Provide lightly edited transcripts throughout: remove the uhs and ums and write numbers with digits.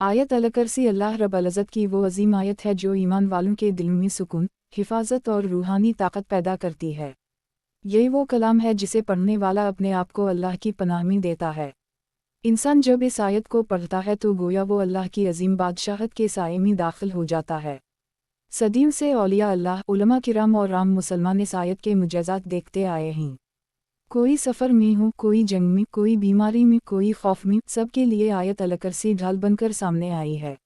आयत अल-कुर्सी अल्लाह रब्बुल इज़्ज़त की वो अजीम आयत है जो ईमान वालों के दिल में सुकून, हिफाजत और रूहानी ताकत पैदा करती है। ये वो कलाम है जिसे पढ़ने वाला अपने आप को अल्लाह की पनाह में देता है। इंसान जब इस आयत को पढ़ता है तो गोया वो अल्लाह की अजीम बादशाहत के साए में दाखिल हो जाता है। सदियों से औलिया अल्लाह, उलमा किराम और आम मुसलमान इस आयत के मुजज़ात देखते आए हैं। कोई सफ़र में हो, कोई जंग में, कोई बीमारी में, कोई खौफ में, सब के लिए आयत अल-कुर्सी ढाल बनकर सामने आई है।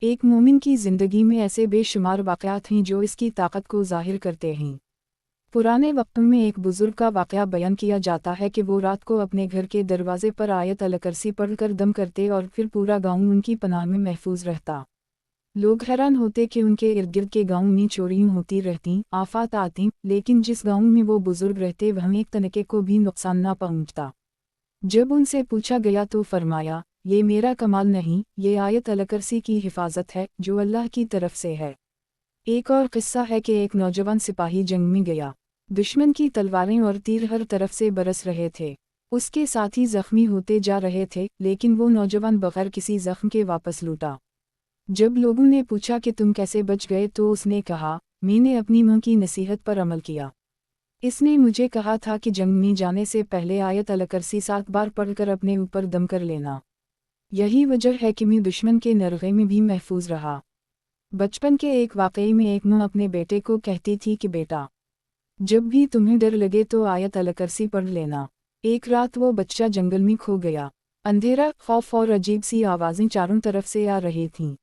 एक मोमिन की ज़िंदगी में ऐसे बेशुमार वाक़यात हैं जो इसकी ताकत को ज़ाहिर करते हैं। पुराने वक्तों में एक बुज़ुर्ग का वाक़या बयान किया जाता है कि वो रात को अपने घर के दरवाज़े पर आयत अल-कुर्सी पढ़कर दम करते और फिर पूरा गाँव उनकी पनाह में महफूज रहता। लोग हैरान होते कि उनके इर्द गिर्द के गाँव में चोरियां होती रहतीं, आफात आतीं, लेकिन जिस गाँव में वो बुजुर्ग रहते वहाँ एक तनके को भी नुकसान ना पहुँचता। जब उनसे पूछा गया तो फरमाया, ये मेरा कमाल नहीं, ये आयत अल-कुर्सी की हिफाजत है जो अल्लाह की तरफ से है। एक और किस्सा है कि एक नौजवान सिपाही जंग में गया। दुश्मन की तलवारें और तीर हर तरफ से बरस रहे थे। उसके साथी जख्मी होते जा रहे थे, लेकिन वो नौजवान बगैर किसी जख्म के वापस लौटा। जब लोगों ने पूछा कि तुम कैसे बच गए तो उसने कहा, मैंने अपनी मां की नसीहत पर अमल किया। इसने मुझे कहा था कि जंग में जाने से पहले आयत अल-कुर्सी 7 बार पढ़कर अपने ऊपर दम कर लेना। यही वजह है कि मैं दुश्मन के नरगे में भी महफूज रहा। बचपन के एक वाक़ये में एक मां अपने बेटे को कहती थी कि बेटा, जब भी तुम्हें डर लगे तो आयत अल-कुर्सी पढ़ लेना। एक रात वो बच्चा जंगल में खो गया। अंधेरा, खौफ और अजीब सी आवाज़ें चारों तरफ से आ रही थीं।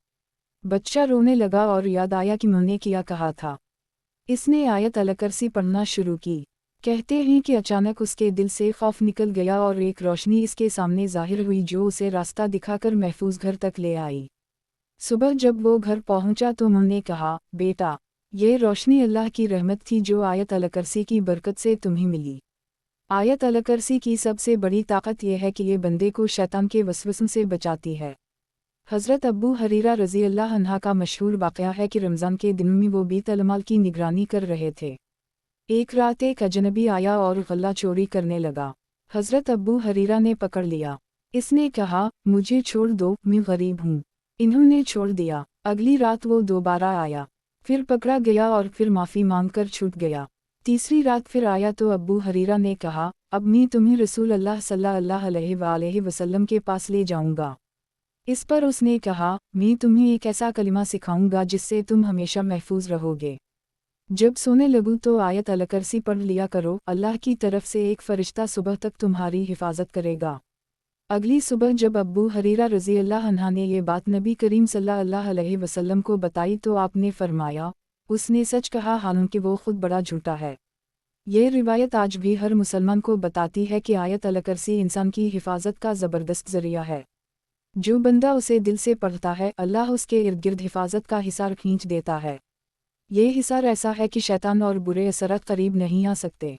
बच्चा रोने लगा और याद आया कि मैंने क्या कहा था। इसने आयत अल-कुर्सी पढ़ना शुरू की। कहते हैं कि अचानक उसके दिल से खौफ निकल गया और एक रोशनी इसके सामने ज़ाहिर हुई जो उसे रास्ता दिखाकर महफूज घर तक ले आई। सुबह जब वो घर पहुंचा तो मैंने कहा, बेटा, ये रोशनी अल्लाह की रहमत थी जो आयत अल-कुर्सी की बरकत से तुम्हें मिली। आयत अल-कुर्सी की सबसे बड़ी ताकत यह है कि ये बंदे को शैतान के वसवसों से बचाती है। हज़रत अबू हरीरा रज़ी अल्लाह अन्हा का मशहूर वाक़या है कि रमज़ान के दिन में वो बैतुल माल की निगरानी कर रहे थे। एक रात एक अजनबी आया और गल्ला चोरी करने लगा। हज़रत अबू हरीरा ने पकड़ लिया। इसने कहा, मुझे छोड़ दो, मैं गरीब हूँ। इन्होंने छोड़ दिया। अगली रात वो दोबारा आया, फिर पकड़ा गया और फिर माफ़ी मांगकर छूट गया। तीसरी रात फिर आया तो अबू हरीरा ने कहा, अब मैं तुम्हें रसूल अल्लाह सल्लल्लाहु अलैहि वसल्लम के पास ले जाऊँगा। इस पर उसने कहा, मैं तुम्हें एक ऐसा कलिमा सिखाऊंगा जिससे तुम हमेशा महफूज रहोगे। जब सोने लगूं तो आयत अल-कुर्सी पढ़ लिया करो, अल्लाह की तरफ से एक फरिश्ता सुबह तक तुम्हारी हिफाजत करेगा। अगली सुबह जब अब्बू हरीरा रज़ी अल्लाह अन्हा ने ये बात नबी करीम सल्लल्लाहु अलैहि वसल्लम को बताई तो आपने फरमाया, उसने सच कहा हालांकि वो खुद बड़ा झूठा है। ये रिवायत आज भी हर मुसलमान को बताती है कि आयत अल-कुर्सी इंसान की हिफाजत का ज़बरदस्त ज़रिया है। जो बंदा उसे दिल से पढ़ता है, अल्लाह उसके इर्द गिर्द हिफाजत का हिसार खींच देता है। ये हिसार ऐसा है कि शैतान और बुरे असरात करीब नहीं आ सकते।